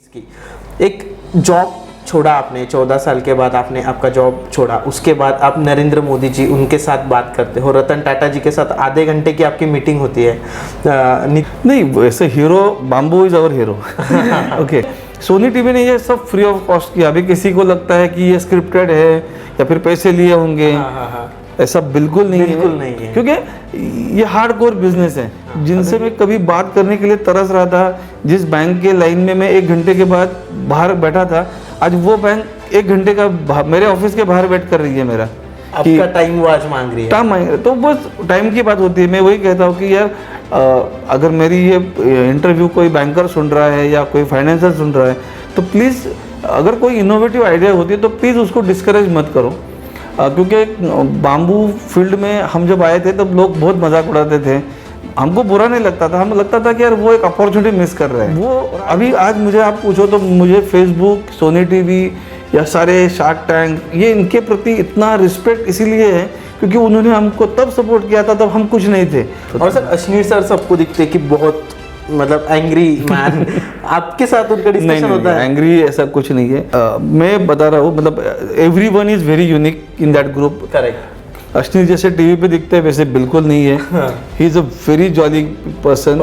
की एक जॉब छोड़ा आपने 14 साल के बाद आपने आपका जॉब छोड़ा, उसके बाद आप नरेंद्र मोदी जी उनके साथ बात करते हो, रतन टाटा जी के साथ आधे घंटे की आपकी मीटिंग होती है। नहीं वैसे hero bamboo is our hero. Okay, Sony TV ने ये सब फ्री ऑफ कॉस्ट किया। अभी किसी को लगता है कि ये स्क्रिप्टेड है या फिर पैसे लिए होंगे, ऐसा बिल्कुल नहीं है, क्योंकि ये हार्डकोर बिजनेस है जिनसे मैं कभी बात करने के लिए तरस रहा था। जिस बैंक के लाइन में मैं 1 घंटे के बाद बाहर बैठा था, आज वो बैंक 1 घंटे का मेरे ऑफिस के बाहर वेट कर रही है मेरा। आपका टाइम वो आज मांग रही है। टाइम मांग रही है, तो बस टाइम की बात होती है। मैं वही कहता हूँ कि यार अगर मेरी ये इंटरव्यू कोई बैंकर सुन रहा है या कोई फाइनेंसर सुन रहा है, तो प्लीज़ अगर कोई इनोवेटिव आइडिया होती है तो प्लीज़ उसको डिस्करेज मत करो। क्योंकि बाम्बू फील्ड में हम जब आए थे तब लोग बहुत मजाक उड़ाते थे, हमको बुरा नहीं लगता था, हमें लगता था कि यार वो एक अपॉर्चुनिटी मिस कर रहे हैं। वो अभी आज मुझे आप पूछो तो मुझे फेसबुक, सोनी टीवी या सारे शार्क टैंक, ये इनके प्रति इतना रिस्पेक्ट इसीलिए है क्योंकि उन्होंने हमको तब सपोर्ट किया था, तब हम कुछ नहीं थे। और सर अश्नीर सर सबको दिखते कि बहुत मतलब एंग्री मैन, आपके साथ उनका डिस्कशन होता है? एंग्री ऐसा कुछ नहीं है। मैं बता रहा हूँ, मतलब everyone is very unique in that group. Correct. Ashneer जैसे टीवी पे दिखते हैं वैसे बिल्कुल नहीं है। He is a very jolly person,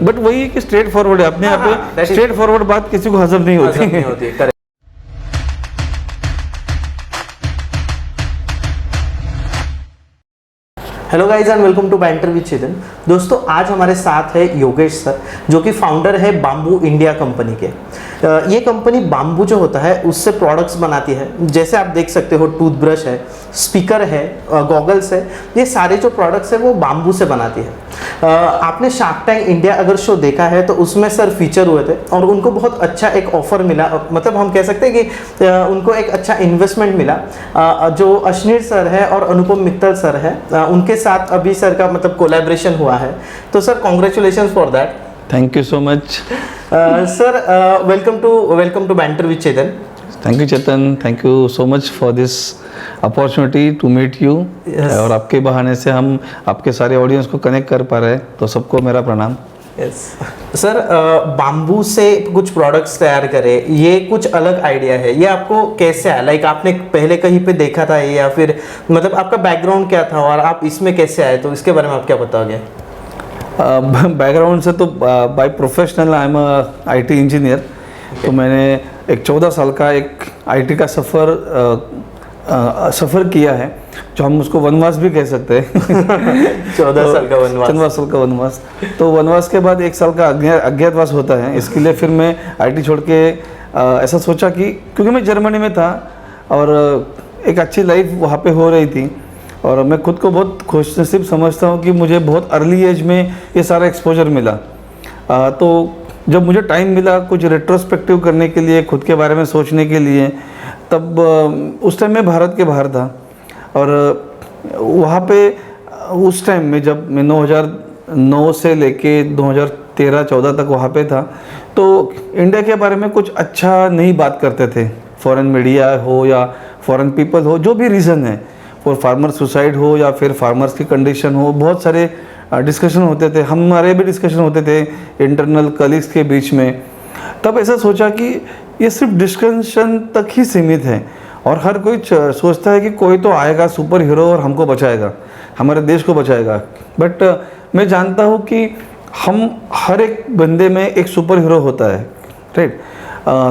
but वही कि स्ट्रेट फॉरवर्ड है अपने आप पे। स्ट्रेट फॉरवर्ड बात किसी को हजम नहीं होती। Hello guys and welcome to banter with Chetan. दोस्तों आज हमारे साथ है योगेश सर, जो कि फाउंडर है बाम्बू इंडिया कंपनी के। ये कंपनी बाम्बू जो होता है उससे प्रोडक्ट्स बनाती है। जैसे आप देख सकते हो टूथब्रश है, स्पीकर है, गॉगल्स है, ये सारे जो प्रोडक्ट्स है वो बाम्बू से बनाती है। आपने शार्क टैंक इंडिया अगर शो देखा है तो उसमें सर फीचर हुए थे और उनको बहुत अच्छा एक ऑफर मिला, मतलब हम कह सकते हैं कि उनको एक अच्छा इन्वेस्टमेंट मिला। जो अश्नीर सर है और अनुपम मित्तल सर है, उनके साथ अभी सर का मतलब कोलैबोरेशन हुआ है। तो sir congratulations for that. Thank you so much sir. Welcome to banter with Chetan. Thank you Chetan, thank you so much for this opportunity to meet you. और आपके बहाने से हम आपके सारे ऑडियंस को कनेक्ट कर पा रहे हैं, तो सबको मेरा प्रणाम। सर बाम्बू से कुछ प्रोडक्ट्स तैयार करे, ये कुछ अलग आइडिया है, ये आपको कैसे आया? लाइक आपने पहले कहीं पे देखा था या फिर मतलब आपका बैकग्राउंड क्या था और आप इसमें कैसे आए, तो इसके बारे में आप क्या बताओगे? बैकग्राउंड से तो by professional I am IT engineer. तो मैंने एक 14 साल का एक आईटी का सफ़र किया है, जो हम उसको वनवास भी कह सकते हैं। 14 साल का वनवास। 14 साल का वनवास। तो वनवास के बाद 1 साल का अज्ञातवास होता है। इसके लिए फिर मैं आईटी छोड़ के ऐसा सोचा कि क्योंकि मैं जर्मनी में था और एक अच्छी लाइफ वहाँ पे हो रही थी और मैं खुद को बहुत खुशनसीब समझता हूँ कि मुझे बहुत अर्ली एज में ये सारा एक्सपोजर मिला। तो जब मुझे टाइम मिला कुछ रेट्रोस्पेक्टिव करने के लिए, खुद के बारे में सोचने के लिए, तब उस टाइम मैं भारत के बाहर था और वहाँ पे उस टाइम में जब मैं 2009 से लेके 2013-14 तक वहाँ पे था, तो इंडिया के बारे में कुछ अच्छा नहीं बात करते थे। फॉरेन मीडिया हो या फॉरेन पीपल हो, जो भी रीज़न है, फॉर फार्मर सुसाइड हो या फिर फार्मर्स की कंडीशन हो, बहुत सारे डिस्कशन होते थे। हमारे भी डिस्कशन होते थे इंटरनल कलीग्स के बीच में। तब ऐसा सोचा कि ये सिर्फ डिस्कशन तक ही सीमित है और हर कोई सोचता है कि कोई तो आएगा सुपर हीरो और हमको बचाएगा, हमारे देश को बचाएगा। बट मैं जानता हूँ कि हम हर एक बंदे में एक सुपर हीरो होता है, राइट?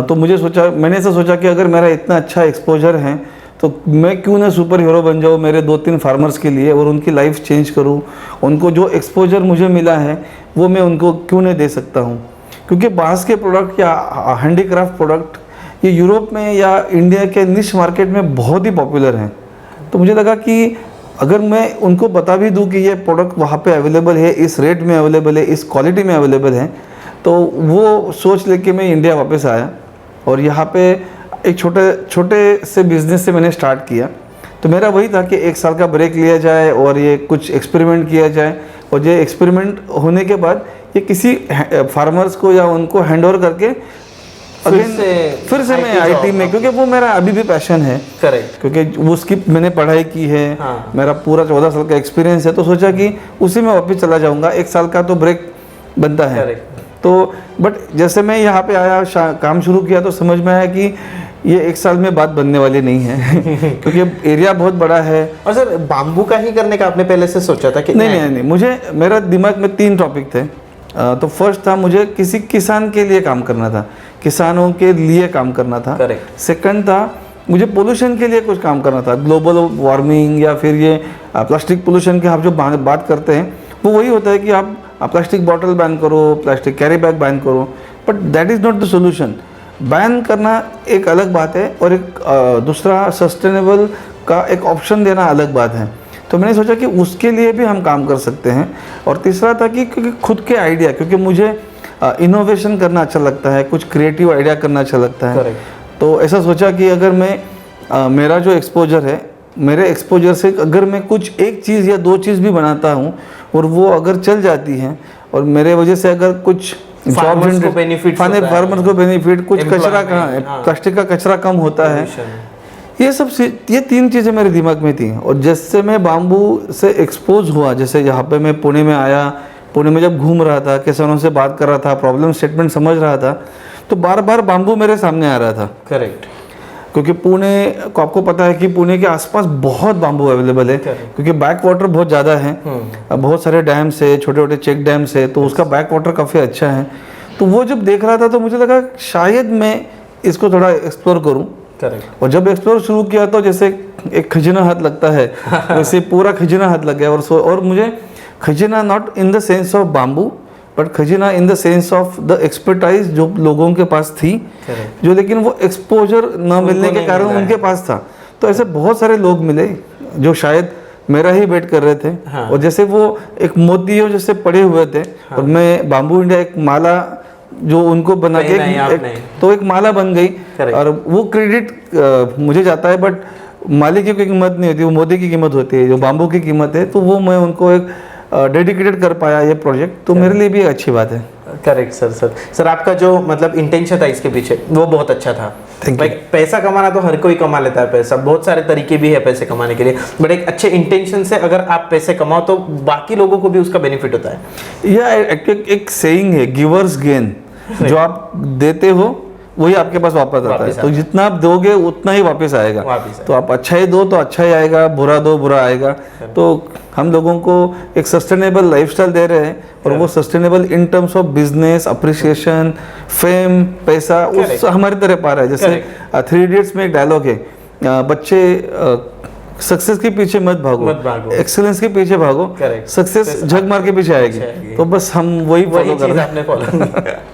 तो मैंने ऐसा सोचा कि अगर मेरा इतना अच्छा एक्सपोजर है तो मैं क्यों ना सुपर हीरो बन जाऊँ मेरे 2-3 फार्मर्स के लिए और उनकी लाइफ चेंज करूँ। उनको जो एक्सपोजर मुझे मिला है वो मैं उनको क्यों नहीं दे सकता हूँ, क्योंकि बांस के प्रोडक्ट या हैंडीक्राफ्ट प्रोडक्ट ये यूरोप में या इंडिया के निश मार्केट में बहुत ही पॉपुलर हैं। तो मुझे लगा कि अगर मैं उनको बता भी दूँ कि ये प्रोडक्ट वहाँ पे अवेलेबल है, इस रेट में अवेलेबल है, इस क्वालिटी में अवेलेबल है, तो वो सोच लेके मैं इंडिया वापस आया और यहाँ पे एक छोटे से बिज़नेस से मैंने स्टार्ट किया। तो मेरा वही था कि 1 साल का ब्रेक लिया जाए और ये कुछ एक्सपेरिमेंट किया जाए और ये एक्सपेरिमेंट होने के बाद ये किसी फार्मर्स को या उनको हैंड ओवर करके फिर से मैं आईटी में, क्योंकि वो मेरा अभी भी पैशन है। करेक्ट। क्योंकि वो उसकी मैंने पढ़ाई की है। हाँ। मेरा पूरा 14 साल का एक्सपीरियंस है, तो सोचा कि उसी में वापस चला जाऊंगा। 1 साल का तो ब्रेक बनता है। तो बट जैसे मैं यहाँ पे आया, काम शुरू किया, तो समझ में आया कि ये 1 साल में बात बनने वाली नहीं है क्योंकि एरिया बहुत बड़ा है। और सर बाम्बू का ही करने का आपने पहले से सोचा था कि नहीं, मुझे, मेरा दिमाग में 3 टॉपिक थे। तो फर्स्ट था मुझे किसी किसान के लिए काम करना था, किसानों के लिए काम करना था। करेक्ट। सेकंड था मुझे पोल्यूशन के लिए कुछ काम करना था, ग्लोबल वार्मिंग या फिर ये प्लास्टिक पोल्यूशन के आप जो बात करते हैं वो वही होता है कि आप प्लास्टिक बॉटल बैन करो, प्लास्टिक कैरी बैग बैन करो, but that is not the solution. Ban करना एक अलग बात है और एक दूसरा सस्टेनेबल का एक ऑप्शन देना अलग बात है। तो मैंने सोचा कि उसके लिए भी हम काम कर सकते हैं। और तीसरा था कि क्योंकि खुद के आइडिया, क्योंकि मुझे इनोवेशन करना अच्छा लगता है, कुछ क्रिएटिव आइडिया करना अच्छा लगता है। तो ऐसा सोचा कि अगर मैं मेरा जो एक्सपोजर है, मेरे एक्सपोजर से अगर मैं कुछ एक चीज़ या 2 चीज़ भी बनाता हूँ और वो अगर चल जाती हैं और मेरे वजह से अगर कुछ फार्मर्स को बेनिफिट, फार्मर्स को बेनिफिट, कुछ कचरा कहाँ है, प्लास्टिक का कचरा कम होता है, ये 3 चीज़ें मेरे दिमाग में थी। और जैसे मैं बाम्बू से एक्सपोज हुआ, जैसे यहाँ पे मैं पुणे में आया, पुणे में जब घूम रहा था, किसानों से बात कर रहा था, प्रॉब्लम स्टेटमेंट समझ रहा था, तो बार बार बाम्बू मेरे सामने आ रहा था। करेक्ट। क्योंकि पुणे को आपको पता है कि पुणे के आसपास बहुत बाम्बू अवेलेबल है, क्योंकि बैक वाटर बहुत ज़्यादा है, बहुत सारे डैम्स है, छोटे छोटे चेक डैम्स है, तो उसका बैक वाटर काफ़ी अच्छा है। तो वो जब देख रहा था तो मुझे लगा शायद मैं इसको थोड़ा एक्सप्लोर करूं। करेक्ट। और जब एक्सप्लोर शुरू किया तो जैसे एक खजीना हाथ लगता है वैसे पूरा खजीना हाथ लग गया। और मुझे खजीना not in the sense of bamboo, but खजीना in the sense of the expertise जो लोगों के पास थी, जो लेकिन वो एक्सपोजर न मिलने के कारण उनके पास था। तो ऐसे बहुत सारे लोग मिले जो शायद मेरा ही वेट कर रहे थे। हाँ। और जैसे वो एक मोतियों जैसे पड़े हुए थे। हाँ। और मैं बाम्बू इंडिया एक माला जो उनको बना के तो एक माला बन गई। और वो क्रेडिट मुझे जाता है, बट माली की कोई कीमत नहीं होती, वो मोती की कीमत होती है, जो बाम्बू की कीमत है। तो वो मैं उनको एक डेडिकेटेड कर पाया ये प्रोजेक्ट, तो मेरे लिए भी एक अच्छी बात है। करेक्ट सर आपका जो मतलब इंटेंशन था इसके पीछे वो बहुत अच्छा था। पैसा कमाना तो हर कोई कमा लेता है, पैसा बहुत सारे तरीके भी है पैसे कमाने के लिए, बट एक अच्छे इंटेंशन से अगर आप पैसे कमाओ तो बाकी लोगों को भी उसका बेनिफिट होता है। यह एक सेइंग है, गिवर्स गेन। जो आप देते हो वही आपके पास वापस आता है। तो जितना आप दोगे उतना ही वापस आएगा। तो आप अच्छा ही दो तो अच्छा ही आएगा, बुरा दो बुरा आएगा। तो हम लोगों को एक सस्टेनेबल लाइफस्टाइल दे रहे हैं, और वो sustainable in terms of business, appreciation, fame, पैसा उस हमारी तरह पा रहा है। जैसे 3 इडियट्स में एक डायलॉग है, बच्चे सक्सेस के पीछे मत भागो, एक्सीलेंस के पीछे भागो, सक्सेस झक मार के पीछे आएगी। तो बस हम वही फॉलो कर रहे हैं।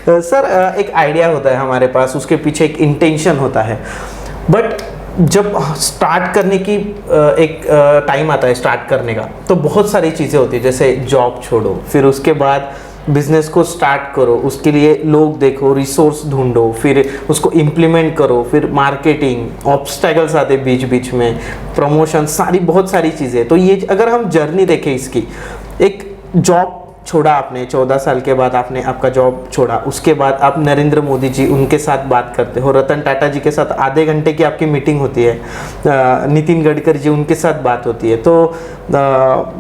सर एक आइडिया होता है हमारे पास, उसके पीछे एक इंटेंशन होता है, बट जब स्टार्ट करने की एक टाइम आता है स्टार्ट करने का, तो बहुत सारी चीज़ें होती है, जैसे जॉब छोड़ो, फिर उसके बाद बिजनेस को स्टार्ट करो, उसके लिए लोग देखो, रिसोर्स ढूंढो, फिर उसको इम्प्लीमेंट करो, फिर मार्केटिंग, ऑब्स्टेकल्स आते बीच बीच में, प्रमोशन, बहुत सारी चीज़ें। तो ये अगर हम जर्नी देखें इसकी, एक जॉब छोड़ा आपने, 14 साल के बाद आपने आपका जॉब छोड़ा, उसके बाद आप नरेंद्र मोदी जी उनके साथ बात करते हो, रतन टाटा जी के साथ आधे घंटे की आपकी मीटिंग होती है, नितिन गडकरी जी उनके साथ बात होती है। तो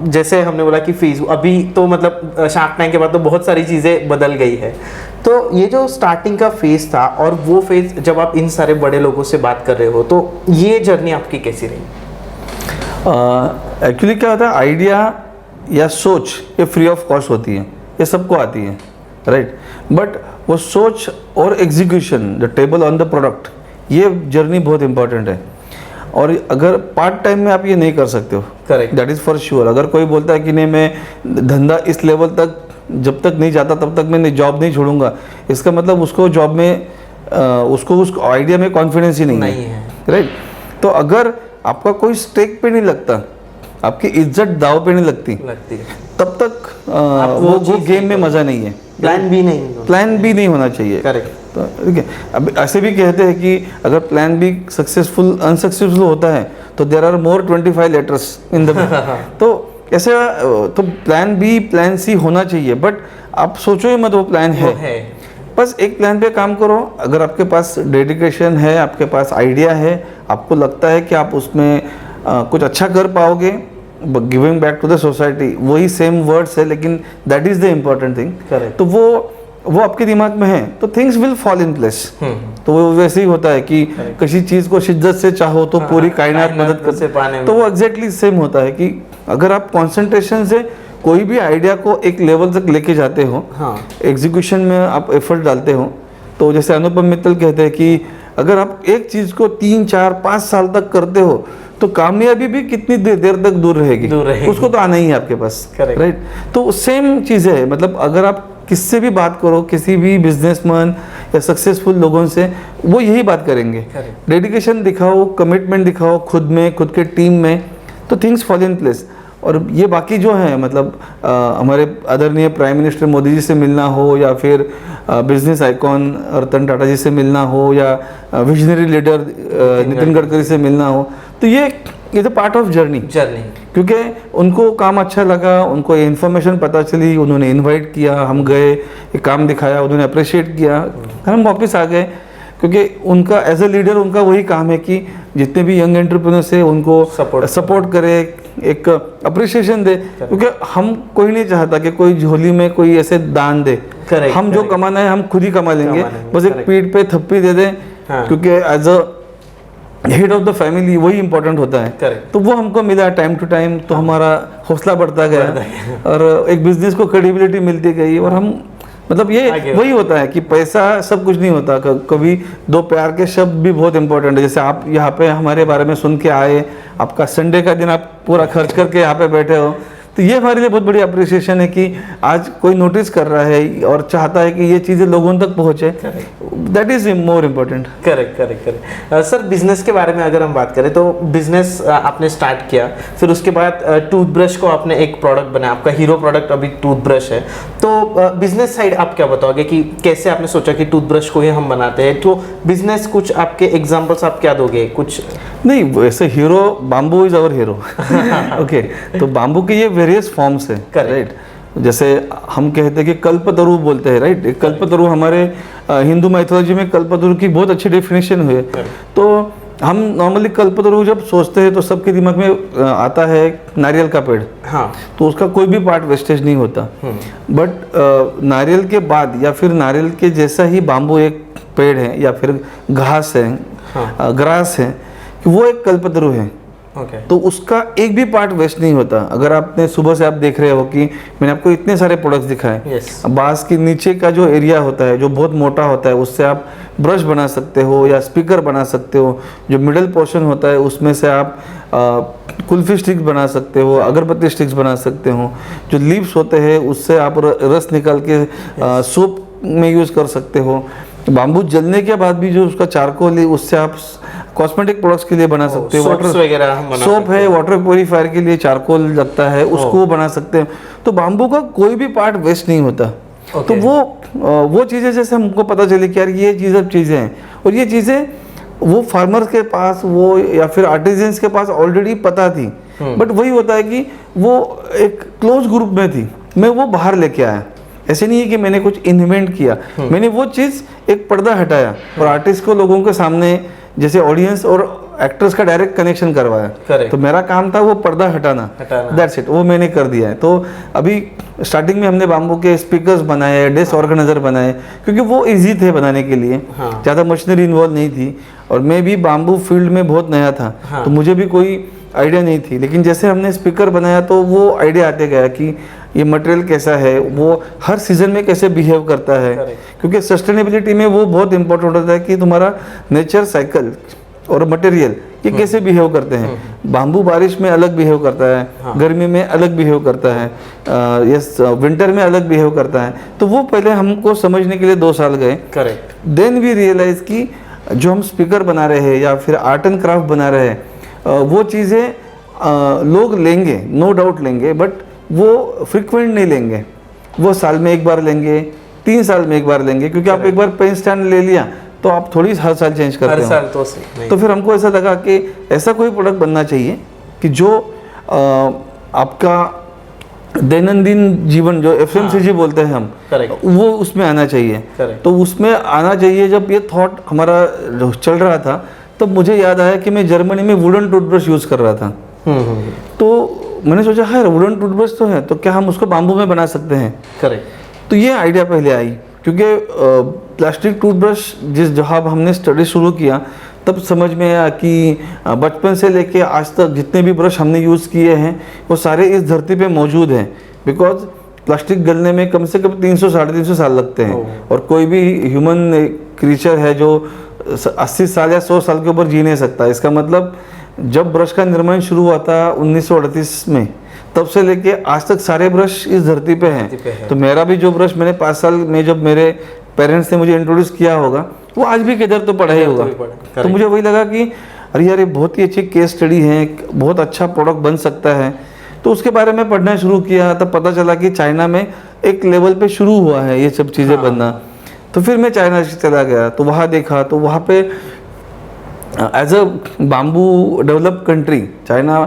जैसे हमने बोला कि फीस अभी तो मतलब शार्क टैंक के बाद तो बहुत सारी चीज़ें बदल गई है। तो ये जो स्टार्टिंग का फेज़ था और वो फेज़ जब आप इन सारे बड़े लोगों से बात कर रहे हो, तो ये जर्नी आपकी कैसी रही? एक्चुअली क्या होता है, आइडिया या सोच ये फ्री ऑफ कॉस्ट होती है, ये सबको आती है, राइट। बट वो सोच और execution, the table on the product, ये जर्नी बहुत इंपॉर्टेंट है। और अगर पार्ट टाइम में आप ये नहीं कर सकते हो, correct, that is for sure. अगर कोई बोलता है कि नहीं मैं धंधा इस लेवल तक जब तक नहीं जाता तब तक मैं जॉब नहीं छोड़ूंगा, इसका मतलब उसको जॉब में उसको उस आइडिया में कॉन्फिडेंस ही नहीं है, राइट। तो अगर आपका कोई स्टेक पे नहीं लगता, आपकी इज्जत दाव पे नहीं लगती तब तक वो गेम में मजा नहीं है। प्लान बी नहीं होना चाहिए, करेक्ट। तो ठीक है, अब ऐसे भी कहते हैं कि अगर प्लान बी अनसक्सेसफुल होता है तो there are more 25 letters in the तो ऐसे तो प्लान बी प्लान सी होना चाहिए, बट आप सोचो ही मत वो प्लान है। बस एक प्लान पे काम करो। अगर आपके पास डेडिकेशन है, आपके पास आइडिया है, आपको लगता है कि आप उसमें कुछ अच्छा कर पाओगे, giving back to the society, वही सेम वर्ड्स है, लेकिन that is the important thing. Correct. तो वो आपके दिमाग में है तो things will fall in place. तो वो वैसे ही होता है कि किसी चीज को शिद्दत से चाहो तो पूरी कायनात मदद से पाने करते, में। तो वो एग्जैक्टली सेम होता है कि अगर आप कंसंट्रेशन से कोई भी आइडिया को एक लेवल तक लेके जाते हो, हाँ। एग्जीक्यूशन में आप एफर्ट डालते हो, तो जैसे अनुपम मित्तल कहते हैं कि अगर आप एक चीज को 3, 4, 5 साल तक करते हो तो कामयाबी भी कितनी देर तक दूर रहेगी, उसको तो आना ही है आपके पास, Correct. राइट। तो सेम चीज़ है, मतलब अगर आप किससे भी बात करो, किसी भी बिजनेसमैन या सक्सेसफुल लोगों से, वो यही बात करेंगे। डेडिकेशन दिखाओ, कमिटमेंट दिखाओ खुद में, खुद के टीम में, तो थिंग्स फॉल इन प्लेस। और ये बाकी जो है, मतलब हमारे आदरणीय प्राइम मिनिस्टर मोदी जी से मिलना हो, या फिर बिजनेस आइकॉन रतन टाटा जी से मिलना हो, या विजनरी लीडर नितिन गडकरी से मिलना हो, तो ये is a part of journey. क्योंकि उनको काम अच्छा लगा, उनको ये इन्फॉर्मेशन पता चली, उन्होंने इनवाइट किया, हम गए, एक काम दिखाया, उन्होंने अप्रिशिएट किया, हम वापस आ गए। क्योंकि उनका एज ए लीडर उनका वही काम है कि जितने भी यंग एंटरप्रेन्योर्स है उनको सपोर्ट करे, एक अप्रिशिएशन दे। क्योंकि हम कोई नहीं चाहता कि कोई झोली में कोई ऐसे दान दे। हम जो कमाना है हम खुद ही कमा लेंगे, बस एक पीठ पे थप्पी दे दें। क्योंकि as a head of the family वही इंपॉर्टेंट होता है। तो वो हमको मिला टाइम टू टाइम, तो हमारा हौसला बढ़ता गया और एक बिजनेस को क्रेडिबिलिटी मिलती गई। और हम, मतलब ये वही होता है कि पैसा सब कुछ नहीं होता, कभी दो प्यार के शब्द भी बहुत इंपॉर्टेंट है। जैसे आप यहाँ पे हमारे बारे में सुन के आए, आपका संडे का दिन आप पूरा खर्च करके यहाँ पे बैठे हो, तो ये हमारे लिए बहुत बड़ी अप्रिसिएशन है कि आज कोई नोटिस कर रहा है और चाहता है कि ये चीज़ें लोगों तक पहुँचे। That is more important. Correct. Sir, business के बारे में अगर हम बात करें तो बिजनेस आपने स्टार्ट किया, फिर उसके बाद टूथब्रश को आपने एक प्रोडक्ट बनाया, आपका हीरो प्रोडक्ट अभी टूथब्रश है। तो बिजनेस साइड आप क्या बताओगे कि कैसे आपने सोचा कि टूथब्रश को ही हम बनाते हैं? तो बिजनेस कुछ आपके एग्जाम्पल्स आप क्या दोगे? कुछ नहीं, वैसे hero bamboo is our hero. Okay, तो बाम्बू के ये वेरियस फॉर्म्स है, राइट। जैसे हम कहते हैं कि कल्पतरु बोलते हैं, राइट। कल्पतरु हमारे हिंदू माइथोलॉजी में कल्पतरु की बहुत अच्छी डेफिनेशन हुई है। तो हम नॉर्मली कल्पतरु जब सोचते हैं तो सबके दिमाग में आता है नारियल का पेड़। हाँ। तो उसका कोई भी पार्ट वेस्टेज नहीं होता। बट नारियल के बाद या फिर नारियल के जैसा ही बाम्बू एक पेड़ है या फिर घास है, ग्रास है, वो एक कल्पतरु है। तो उसका एक भी पार्ट वेस्ट नहीं होता। अगर आपने सुबह से आप देख रहे हो कि मैंने आपको इतने सारे प्रोडक्ट्स दिखाए, बांस के नीचे का जो एरिया होता है जो बहुत मोटा होता है, उससे आप ब्रश बना सकते हो या स्पीकर बना सकते हो। जो मिडल पोर्शन होता है उसमें से आप कुल्फी स्टिक्स बना सकते हो, अगरबत्ती स्टिक्स बना सकते हो। जो लीव्स होते हैं उससे आप रस निकाल के सोप में यूज़ कर सकते हो। बाम्बू जलने के बाद भी जो उसका चारकोल है उससे आप कॉस्मेटिक प्रोडक्ट्स के लिए बना सकते हो। वाटर वगैरह सोप है, वाटर प्योरीफायर के लिए चारकोल लगता है, उसको बना सकते हैं। तो बाम्बू का कोई भी पार्ट वेस्ट नहीं होता। तो वो चीज़ें जैसे हमको पता चली कि यार ये चीज़ अब चीज़ें हैं, और ये चीज़ें वो फार्मर्स के पास वो या फिर आर्टिजन्स के पास ऑलरेडी पता थी। बट वही होता है कि वो एक क्लोज ग्रुप में थी, मैं वो बाहर लेके आया। ऐसे नहीं है कि मैंने कुछ इन्वेंट किया, मैंने वो चीज़ एक पर्दा हटाया और आर्टिस्ट को लोगों के सामने, जैसे ऑडियंस और एक्टर्स का डायरेक्ट कनेक्शन करवाया। तो मेरा काम था वो पर्दा हटाना। दैट्स इट, वो मैंने कर दिया है। तो अभी स्टार्टिंग में हमने बाम्बू के स्पीकर्स बनाए, डेस्क ऑर्गेनाइजर बनाए, क्योंकि वो इजी थे बनाने के लिए। ज़्यादा मशीनरी इन्वॉल्व नहीं थी, और मैं भी बाम्बू फील्ड में बहुत नया था। तो मुझे भी कोई आइडिया नहीं थी। लेकिन जैसे हमने स्पीकर बनाया तो वो आइडिया आते गया कि ये मटेरियल कैसा है, वो हर सीजन में कैसे बिहेव करता है। क्योंकि सस्टेनेबिलिटी में वो बहुत इंपॉर्टेंट होता है कि तुम्हारा नेचर साइकिल और मटेरियल ये कैसे बिहेव करते हैं। बाम्बू बारिश में अलग बिहेव करता है, गर्मी में अलग बिहेव करता है, यस विंटर में अलग बिहेव करता है। तो वो पहले हमको समझने के लिए 2 साल गए। करेक्ट। देन वी रियलाइज कि जो हम स्पीकर बना रहे हैं या फिर आर्ट एंड क्राफ्ट बना रहे हैं, वो चीज़ें लोग लेंगे, नो डाउट लेंगे, बट वो फ्रिक्वेंट नहीं लेंगे। वो साल में एक बार लेंगे, 3 साल में एक बार लेंगे। क्योंकि आप एक बार पेन स्टैंड ले लिया तो आप थोड़ी हर साल चेंज करते हो। हर साल तो फिर हमको ऐसा लगा कि ऐसा कोई प्रोडक्ट बनना चाहिए कि जो आपका दैनंदिन जीवन, जो FMCG बोलते हैं हम, वो उसमें आना चाहिए। तो उसमें आना चाहिए। जब ये थॉट हमारा चल रहा था तब मुझे याद आया कि मैं जर्मनी में वुडन टूथब्रश यूज़ कर रहा था। तो मैंने सोचा है वुडन टूथब्रश तो है, तो क्या हम उसको बाम्बू में बना सकते हैं। करेक्ट। तो ये आइडिया पहले आई, क्योंकि प्लास्टिक टूथब्रश जब हमने स्टडी शुरू किया तब समझ में आया कि बचपन से लेके आज तक जितने भी ब्रश हमने यूज़ किए हैं वो सारे इस धरती पे मौजूद हैं। बिकॉज प्लास्टिक गलने में कम से कम 300-350 साल लगते हैं, और कोई भी ह्यूमन क्रीचर है जो 80 साल या 100 साल के ऊपर जी नहीं सकता। इसका मतलब जब ब्रश का निर्माण शुरू हुआ था 1938 में, तब से लेके आज तक सारे ब्रश इस धरती पे हैं। तो मेरा भी जो ब्रश मैंने 5 साल में जब मेरे पेरेंट्स ने मुझे इंट्रोड्यूस किया होगा वो आज भी किधर तो पढ़ा ही होगा। तो मुझे वही लगा कि अरे यार ये बहुत ही अच्छी केस स्टडी है, बहुत अच्छा प्रोडक्ट बन सकता है। तो उसके बारे में पढ़ना शुरू किया, तब पता चला कि चाइना में एक लेवल पे शुरू हुआ है ये सब चीज़ें बनना। तो फिर मैं चाइना चला गया, तो वहाँ देखा, तो वहाँ पे as a bamboo develop country China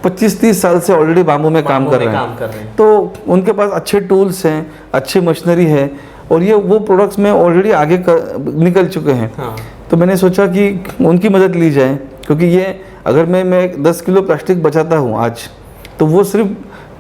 25-30 साल से ऑलरेडी बाम्बू में काम कर रहे हैं। तो उनके पास अच्छे टूल्स हैं, अच्छी मशीनरी है, और ये वो प्रोडक्ट्स में ऑलरेडी आगे निकल चुके हैं। तो मैंने सोचा कि उनकी मदद ली जाए, क्योंकि ये अगर मैं 10 किलो प्लास्टिक बचाता हूँ आज, तो वो सिर्फ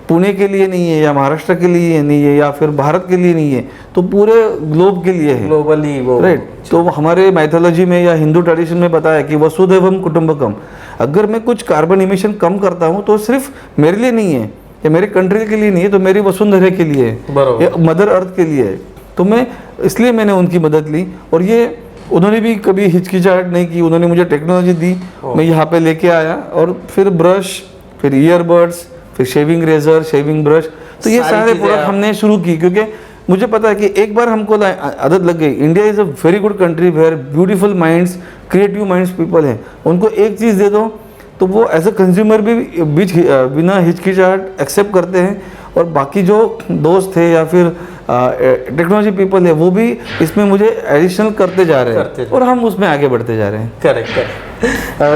पुणे के लिए नहीं है या महाराष्ट्र के लिए नहीं है या फिर भारत के लिए नहीं है, तो पूरे ग्लोब के लिए है, ग्लोबली वो, राइट। तो हमारे माइथोलॉजी में या हिंदू ट्रेडिशन में बताया कि वसुधैवम कुटुंबकम। अगर मैं कुछ कार्बन इमिशन कम करता हूँ तो सिर्फ मेरे लिए नहीं है या मेरे कंट्री के लिए नहीं है, तो मेरी वसुंधरा के लिए है या मदर अर्थ के लिए है। तो मैं इसलिए मैंने उनकी मदद ली, और ये उन्होंने भी कभी हिचकिचाहट नहीं की, उन्होंने मुझे टेक्नोलॉजी दी, मैं यहाँ पे लेके आया, और फिर ब्रश, फिर ईयरबड्स, फिर शेविंग रेजर, शेविंग ब्रश, तो ये सारे प्रोडक्ट हमने शुरू की। क्योंकि मुझे पता है कि एक बार हमको आदत लग गई, India is a very good country where beautiful minds, creative minds people हैं, उनको एक चीज़ दे दो तो वो एज अ कंज्यूमर भी बिना हिचकिचाहट एक्सेप्ट करते हैं, और बाकी जो दोस्त थे या फिर टेक्नोलॉजी पीपल है वो भी इसमें मुझे एडिशनल करते जा रहे हैं, और हम उसमें आगे बढ़ते जा रहे हैं। करेक्ट।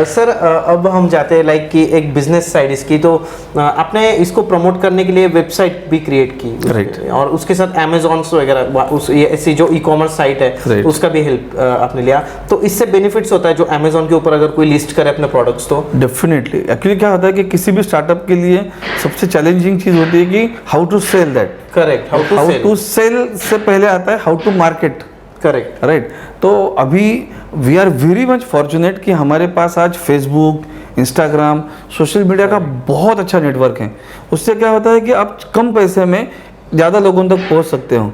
सर अब हम जाते हैं लाइक कि एक बिजनेस साइड इसकी, तो आपने इसको प्रमोट करने के लिए वेबसाइट भी क्रिएट की, राइट, और उसके साथ अमेजॉन वगैरह उस ऐसी जो ई कॉमर्स साइट है उसका भी हेल्प आपने लिया। तो इससे बेनिफिट्स होता है जो अमेजॉन के ऊपर अगर कोई लिस्ट करे अपने प्रोडक्ट्स, तो डेफिनेटली। एक्चुअली क्या होता है कि किसी भी स्टार्टअप के लिए सबसे चैलेंजिंग चीज़ होती है कि how to sell that. Correct. How to sell से पहले आता है how to market. Correct, right. तो अभी we are very much fortunate कि हमारे पास आज फेसबुक, इंस्टाग्राम, सोशल मीडिया का बहुत अच्छा नेटवर्क है। उससे क्या होता है कि आप कम पैसे में ज़्यादा लोगों तक पहुंच सकते हो,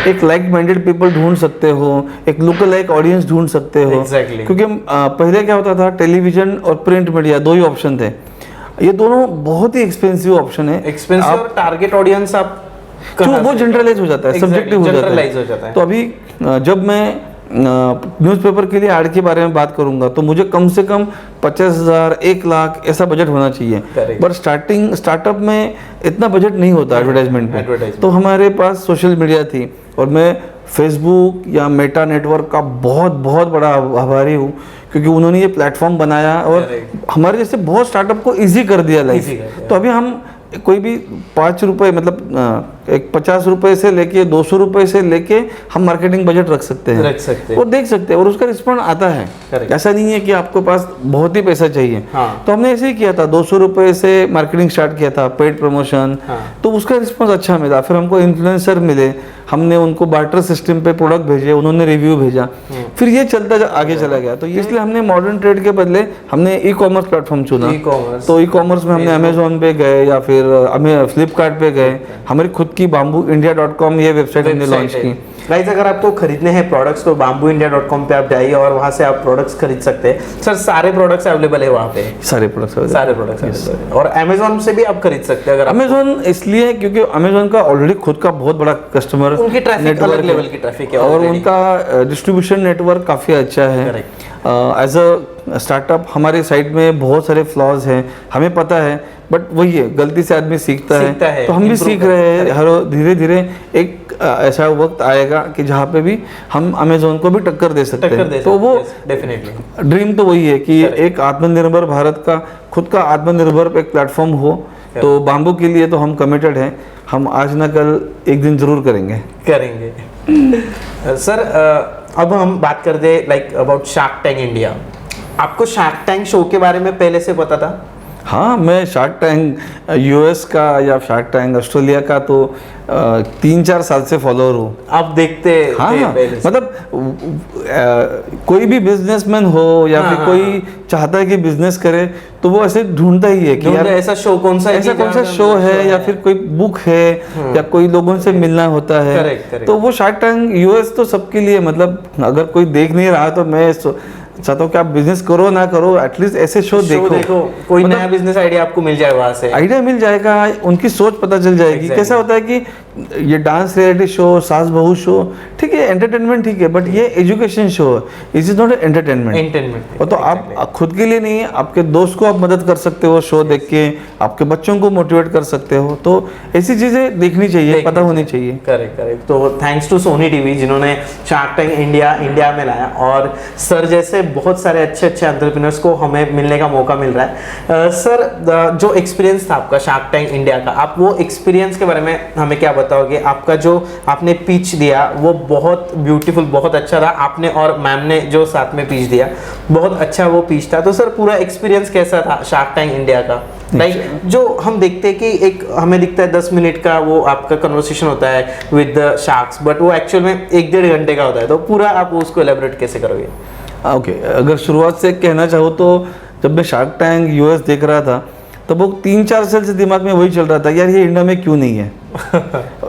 एक लाइक माइंडेड पीपल ढूंढ सकते हो, एक लोकल लाइक ऑडियंस ढूंढ सकते हो। क्योंकि पहले क्या होता था, टेलीविजन और प्रिंट मीडिया 2 ही ऑप्शन थे। ये दोनों बहुत ही एक्सपेंसिव ऑप्शन है। एक्सपेंसिव और टारगेट ऑडियंस आप वो जनरलाइज हो जाता है, सब्जेक्टिव हो जाता है। तो अभी जब मैं न्यूज़पेपर के लिए ऐड के बारे में बात करूंगा तो मुझे कम से कम 50,000, 1 लाख ऐसा बजट होना चाहिए। पर स्टार्टअप में इतना बजट नहीं होता एडवर्टाइजमेंट में। तो हमारे पास सोशल मीडिया थी, और मैं फेसबुक या मेटा नेटवर्क का बहुत बहुत बड़ा आभारी हूँ, क्योंकि उन्होंने ये प्लेटफॉर्म बनाया और हमारे जैसे बहुत स्टार्टअप को ईजी कर दिया लाइफ। तो अभी हम कोई भी 5 रुपये मतलब एक 50 रुपये से लेके 200 रुपये से लेके हम मार्केटिंग बजट रख सकते हैं और देख सकते हैं, और उसका रिस्पॉन्ड आता है। ऐसा नहीं है कि आपको पास बहुत ही पैसा चाहिए। तो हमने ऐसे ही किया था, 200 रुपये से मार्केटिंग स्टार्ट किया था, पेड प्रमोशन। तो उसका रिस्पॉन्स अच्छा मिला। फिर हमको इन्फ्लुएंसर मिले, हमने उनको बार्टर सिस्टम पे प्रोडक्ट भेजे, उन्होंने रिव्यू भेजा, फिर ये चलता आगे चला गया। तो इसलिए हमने मॉडर्न ट्रेड के बदले हमने ई कॉमर्स प्लेटफॉर्म चुना। तो ई कॉमर्स में हमने अमेजोन पे गए या फिर हमें फ्लिपकार्ट पे गए, हमारी खुद की bambooindia.com ये वेबसाइट हमने लॉन्च की। गाइस, अगर आपको खरीदने हैं प्रोडक्ट्स तो bambooindia.com पे आप जाइए और वहाँ से आप प्रोडक्ट्स खरीद सकते हैं। सर सारे प्रोडक्ट्स अवेलेबल है वहाँ पे? सारे प्रोडक्ट्स और अमेजोन से भी आप खरीद सकते हैं। अगर अमेजोन इसलिए क्योंकि अमेजोन का ऑलरेडी खुद का बहुत बड़ा कस्टमर, उनकी ट्रैफिक अलग लेवल की ट्रैफिक है और उनका डिस्ट्रीब्यूशन नेटवर्क काफ़ी अच्छा है। एज अ स्टार्टअप हमारे साइड में बहुत सारे फ्लॉज हैं, हमें पता है, बट वही है, गलती से आदमी सीखता है। तो हम भी सीख रहे हैं। हर धीरे धीरे एक ऐसा वक्त आएगा कि जहाँ पे भी हम अमेजोन को भी टक्कर दे सकते हैं। तो वो डेफिनेटली ड्रीम तो वही है कि एक आत्मनिर्भर भारत का खुद का आत्मनिर्भर एक प्लेटफॉर्म हो। तो बाम्बू के लिए तो हम कमिटेड हैं, हम आज ना कल एक दिन जरूर करेंगे। सर अब हम बात कर they like about shark tank India. आपको शार्क टैंक शो के बारे में पहले से पता था? हाँ, मैं शार्क टैंक यूएस का या शार्क टैंक ऑस्ट्रेलिया का तो 3-4 साल से फॉलोअर हूँ। आप देखते हाँ थे हाँ, पहले से? मतलब कोई भी बिजनेसमैन हो या हाँ, फिर हाँ, कोई चाहता है कि बिजनेस करे तो वो ऐसे ढूंढता ही है कि ढूंढते यार ऐसा शो कौन सा है ऐसा कि कौन सा जहाँ पे शो है show या फिर कोई बुक है या कोई लोगों से मिलना होता है। Correct, correct. तो वो शार्क टैंक यूएस तो सबके लिए, मतलब अगर कोई देख नहीं रहा तो मैं चाहता हूँ कि आप बिजनेस करो ना करो, एटलीस्ट ऐसे शो देखो। कोई नया बिजनेस आइडिया आपको मिल जाए वहां से। आइडिया मिल जाएगा, उनकी सोच पता चल जाएगी। Exactly. कैसा होता है कि ये डांस रियलिटी शो, सास बहू शो, ठीक है एंटरटेनमेंट ठीक है, बट ये एजुकेशन शो है, it is not entertainment. Entertainment और तो आप खुद के लिए नहीं, आपके दोस्त को आप मदद कर सकते हो शो देख के, आपके बच्चों को मोटिवेट कर सकते हो। तो ऐसी चीजें देखनी चाहिए, पता होनी चाहिए। Correct correct. तो थैंक्स टू सोनी टीवी जिन्होंने शार्क टैंक इंडिया में लाया, और सर जैसे बहुत सारे अच्छे अच्छे एंटरप्रेन्योर्स को हमें मिलने का मौका मिल रहा है। सर जो एक्सपीरियंस था आपका शार्क टैंक इंडिया का, आप वो एक्सपीरियंस के बारे में हमें क्या बताओगे? आपका जो आपने पिच दिया वो बहुत ब्यूटीफुल, बहुत अच्छा था। आपने और मैम ने जो साथ में पिच दिया बहुत अच्छा वो पिच था। तो सर पूरा एक्सपीरियंस कैसा था शार्क टैंक इंडिया का? लाइक जो हम देखते हैं कि एक हमें दिखता है 10 मिनट का वो आपका कन्वर्सेशन होता है विद द शार्क्स, बट वो एक्चुअल में 1-1.5 घंटे का होता है। तो पूरा आप उसको एलेबोरेट कैसे करोगे? ओके, अगर शुरुआत से कहना चाहो तो जब मैं शार्क टैंक यूएस देख रहा था तो वो 3-4 साल से दिमाग में वही चल रहा था, यार ये इंडिया में क्यों नहीं है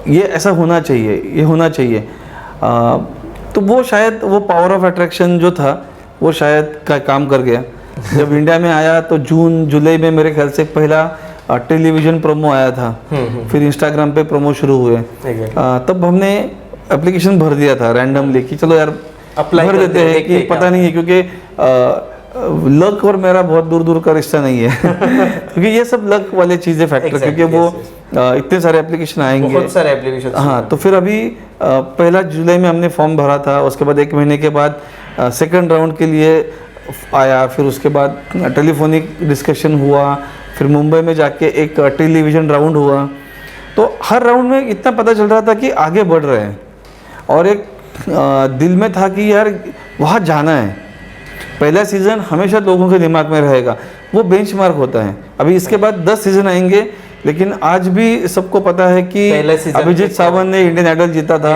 ये ऐसा होना चाहिए, ये होना चाहिए। तो वो शायद वो पावर ऑफ अट्रैक्शन जो था वो शायद का काम कर गया। जब इंडिया में आया तो जून जुलाई में मेरे ख्याल से पहला टेलीविजन प्रोमो आया था, फिर इंस्टाग्राम पे प्रोमो शुरू हुए। तब हमने एप्लीकेशन भर दिया था रैंडमली कि चलो यार अप्लाई भर देते हैं कि पता नहीं है, क्योंकि लक और मेरा बहुत दूर दूर का रिश्ता नहीं है क्योंकि ये सब लक वाले चीज़ें फैक्टर, क्योंकि वो इतने सारे एप्लीकेशन आएंगे, बहुत सारे एप्लीकेशन। हाँ, तो फिर अभी 1 जुलाई में हमने फॉर्म भरा था, उसके बाद 1 महीने के बाद सेकंड राउंड के लिए आया, फिर उसके बाद टेलीफोनिक डिस्कशन हुआ, फिर मुंबई में जाके एक टेलीविजन राउंड हुआ। तो हर राउंड में इतना पता चल रहा था कि आगे बढ़ रहे हैं, और एक दिल में था कि यार वहाँ जाना है। पहला सीज़न हमेशा लोगों के दिमाग में रहेगा, वो बेंचमार्क होता है। अभी इसके बाद 10 सीज़न आएंगे, लेकिन आज भी सबको पता है कि अभिजीत सावंत ने इंडियन आइडल जीता था,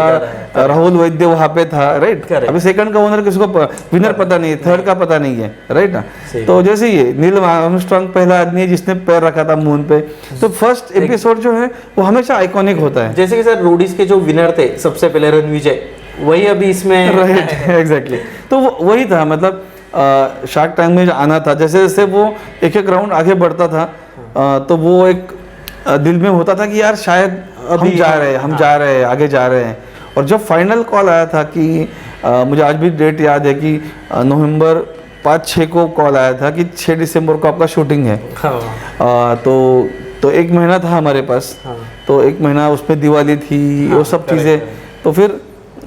राहुल वैद्य वहाँ पे था, राइट। अभी सेकंड का ओनर किसको विनर पता नहीं है, थर्ड का पता नहीं है, राइट ना। तो जैसे ये नील आर्मस्ट्रांग पहला आदमी है जिसने पैर रखा था मून पे, तो फर्स्ट एपिसोड जो है वो हमेशा आइकॉनिक होता है। जैसे कि सर रोडीज के जो विनर थे सबसे पहले रणविजय, वही अभी इसमें राइट, एग्जैक्टली। तो वही था, मतलब शार्क टैंक में आना था, जैसे जैसे वो एक राउंड आगे बढ़ता था तो वो एक दिल में होता था कि यार शायद हम जा रहे हैं, हम जा रहे हैं, आगे जा रहे हैं। और जब फाइनल कॉल आया था कि मुझे आज भी डेट याद है कि नवंबर 5-6 को कॉल आया था कि 6 दिसंबर को आपका शूटिंग है। तो 1 महीना था हमारे पास, तो 1 महीना उसमें दिवाली थी, वो सब चीज़ें। तो फिर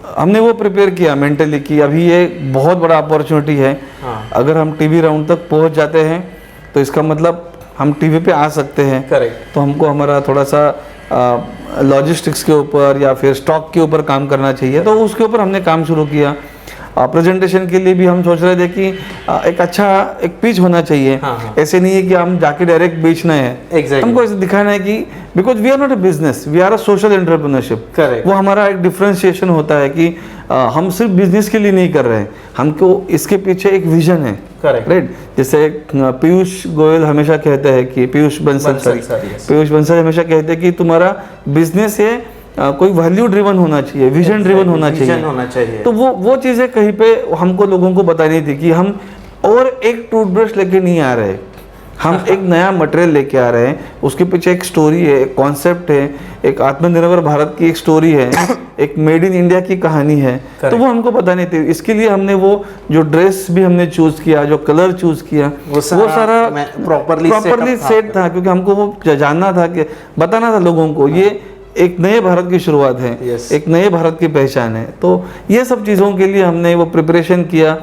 हमने वो प्रिपेयर किया मेंटली कि अभी ये बहुत बड़ा अपॉर्चुनिटी है। अगर हम टीवी राउंड तक पहुंच जाते हैं तो इसका मतलब हम टीवी पे आ सकते हैं। करेक्ट। तो हमको हमारा थोड़ा सा लॉजिस्टिक्स के ऊपर या फिर स्टॉक के ऊपर काम करना चाहिए, तो उसके ऊपर हमने काम शुरू किया। प्रेजेंटेशन के लिए भी हम सोच रहे थे कि एक अच्छा एक पिच होना चाहिए। ऐसे नहीं है कि हम जाके डायरेक्ट बेचना है, हमको ऐसे दिखाना है कि because we are not a business, we are a social entrepreneurship. Correct. वो हमारा एक डिफरेंशिएशन होता है कि हम सिर्फ बिजनेस के लिए नहीं कर रहे हैं, हमको इसके पीछे एक विजन है। Correct, right. जैसे पीयूष गोयल हमेशा कहते हैं कि पीयूष बंसल हमेशा कहते हैं कि तुम्हारा बिजनेस है कोई वैल्यू ड्रिवन होना चाहिए, विजन ड्रिवन होना चाहिए। तो वो चीज़ें कहीं पे हमको लोगों को बतानी थी कि हम और एक टूथब्रश लेके नहीं आ रहे, हम एक नया मटेरियल लेके आ रहे हैं, उसके पीछे एक स्टोरी है, एक कॉन्सेप्ट है, एक आत्मनिर्भर भारत की एक स्टोरी है, एक मेड इन इंडिया की कहानी है। तो वो हमको बतानी थी। इसके लिए हमने वो जो ड्रेस भी हमने चूज किया, जो कलर चूज किया, वो सारा प्रॉपरली सेट था, क्योंकि हमको वो जानना था कि बताना था लोगों को ये एक नए भारत की शुरुआत है, एक नए भारत की पहचान है। तो ये सब चीज़ों के लिए हमने वो प्रिपरेशन किया।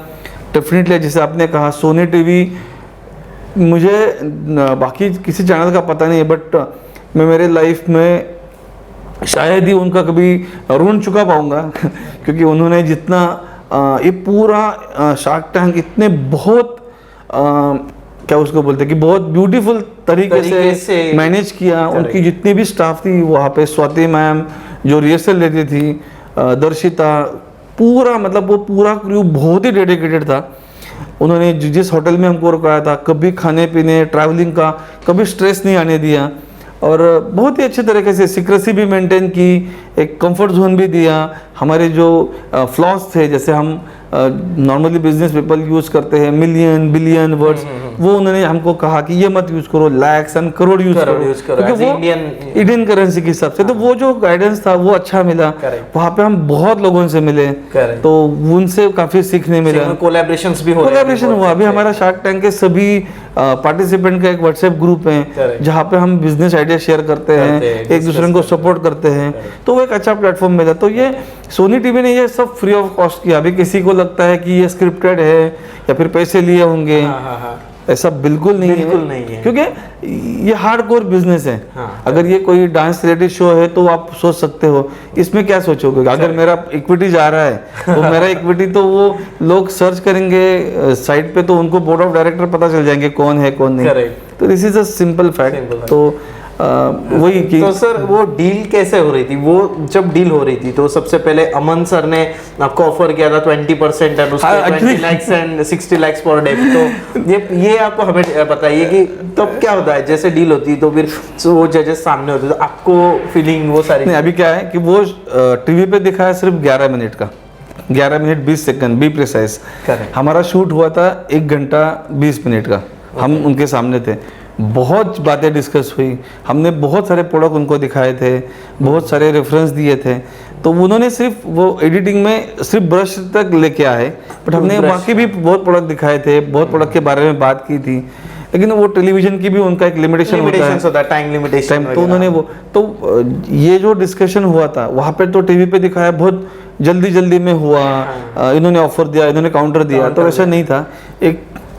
डेफिनेटली जैसे आपने कहा सोनी टीवी, मुझे बाकी किसी चैनल का पता नहीं है, बट मैं मेरे लाइफ में शायद ही उनका कभी ऋण चुका पाऊंगा क्योंकि उन्होंने जितना ये पूरा शार्क टैंक इतने बहुत क्या उसको बोलते हैं कि बहुत ब्यूटीफुल तरीके तरीके से से मैनेज किया। उनकी जितनी भी स्टाफ थी वहाँ पे, स्वाति मैम जो रिहर्सल लेती थी, दर्शिता, पूरा मतलब वो पूरा क्रू बहुत ही डेडिकेटेड था। उन्होंने जिस होटल में हमको रुकाया था, कभी खाने पीने ट्रैवलिंग का कभी स्ट्रेस नहीं आने दिया, और बहुत ही अच्छे तरीके से सिक्रेसी भी मेंटेन की, एक कंफर्ट जोन भी दिया। हमारे जो फ्लॉस थे, जैसे हम नॉर्मली बिजनेस पीपल यूज करते हैं मिलियन बिलियन वर्ड्स, वो उन्होंने हमको कहा कि ये मत यूज करो, लैक्स एंड करोड़ यूज करो, क्योंकि वो इंडियन करेंसी के हिसाब से। तो वो जो गाइडेंस था वो अच्छा मिला। वहाँ पे हम बहुत लोगों से मिले, तो उनसे काफी सीखने मिला। कोलैबोरेशंस भी कोलैबोरेशन हुआ। अभी हमारा शार्क टैंक के सभी पार्टिसिपेंट का एक व्हाट्सएप ग्रुप है जहाँ पे हम बिजनेस आइडिया शेयर करते हैं, एक दूसरे को सपोर्ट करते हैं, तो वो एक अच्छा प्लेटफॉर्म मिला। तो ये सोनी टीवी ने ये सब फ्री ऑफ कॉस्ट किया। अभी किसी को लगता है कि ये स्क्रिप्टेड है या फिर पैसे लिए होंगे, ऐसा बिल्कुल नहीं है, क्योंकि ये हार्डकोर बिजनेस है। अगर ये कोई डांस रियलिटी शो है तो आप सोच सकते हो इसमें क्या सोचोगे। अगर मेरा इक्विटी जा रहा है तो मेरा इक्विटी तो वो लोग सर्च करेंगे साइट पे, तो उनको बोर्ड ऑफ डायरेक्टर पता चल जाएंगे कौन है कौन नहीं। तो this is a simple fact. तो वही कि तो सर वो डील कैसे हो रही थी? वो जब डील हो रही थी तो सबसे पहले अमन सर ने आपको ऑफर किया था 20% एंड उसके 20 lakhs and 60 lakhs per day. तो ये आपको हमें बताइए कि तब क्या होता है जैसे डील होती है तो फिर वो जजेस सामने होते तो आपको फीलिंग वो सारी? नहीं, अभी क्या है कि वो टीवी पे दिखाया सिर्फ 11 मिनट का, 11 मिनट 20 सेकंड बी प्रिसाइज। हमारा शूट हुआ था 1 घंटा 20 मिनट का। हम उनके सामने थे, बहुत बातें डिस्कस हुई, हमने बहुत सारे प्रोडक्ट उनको दिखाए थे, बहुत सारे रेफरेंस दिए थे। तो उन्होंने सिर्फ वो एडिटिंग में सिर्फ ब्रश तक लेके आए, बट हमने बाकी भी बहुत प्रोडक्ट दिखाए थे, बहुत प्रोडक्ट के बारे में बात की थी। लेकिन वो टेलीविजन की भी उनका एक लिमिटेशन होता है, टाइम लिमिटेशन। तो उन्होंने वो तो ये जो डिस्कशन हुआ था वहाँ पे तो टीवी पे दिखाया बहुत जल्दी में हुआ। इन्होंने ऑफर दिया, इन्होंने काउंटर दिया, तो ऐसा नहीं था।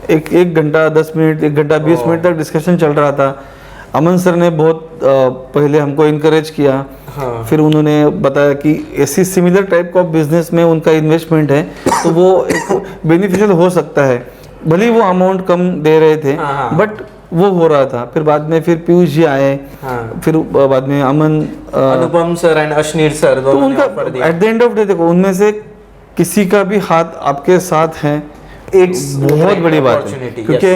एक घंटा 10 मिनट, 1 घंटा 20 मिनट तक डिस्कशन चल रहा था। अमन सर ने बहुत पहले हमको इनकरेज किया। फिर उन्होंने बताया कि ऐसी सिमिलर टाइप का बिजनेस में उनका इन्वेस्टमेंट है तो वो एक बेनिफिशियल हो सकता है। भले वो अमाउंट कम दे रहे थे बट वो हो रहा था। फिर बाद में फिर पीयूष जी आए, फिर बाद में अनुपम सर एंड अश्नीर सर, तो उनका at the end of day देखो, उनमें से किसी का भी हाथ आपके साथ है, एक बहुत बड़ी बात है। क्योंकि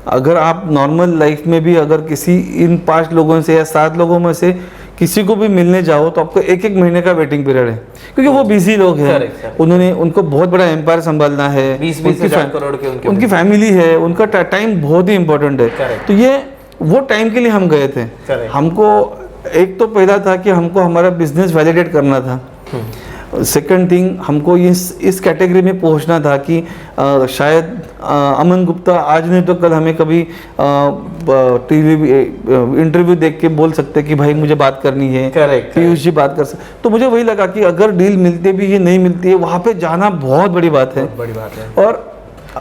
अगर आप नॉर्मल लाइफ में भी अगर किसी इन 5 लोगों से या 7 लोगों में से किसी को भी मिलने जाओ तो आपको 1-1 महीने का वेटिंग पीरियड है, क्योंकि वो बिजी लोग हैं। उनको बहुत बड़ा एम्पायर संभालना है, 20-20 करोड़ के उनकी फैमिली है, उनका टाइम बहुत ही इंपॉर्टेंट है। तो ये वो टाइम के लिए हम गए थे। हमको एक तो पहला था कि हमको हमारा बिजनेस वैलिडेट करना था। सेकंड थिंग, हमको इस कैटेगरी में पहुंचना था कि शायद अमन गुप्ता आज नहीं तो कल हमें कभी टीवी इंटरव्यू देख के बोल सकते कि भाई मुझे बात करनी है, पीयूष जी बात कर सकते। तो मुझे वही लगा कि अगर डील मिलती भी है नहीं मिलती है, वहाँ पे जाना बहुत बड़ी बात है। और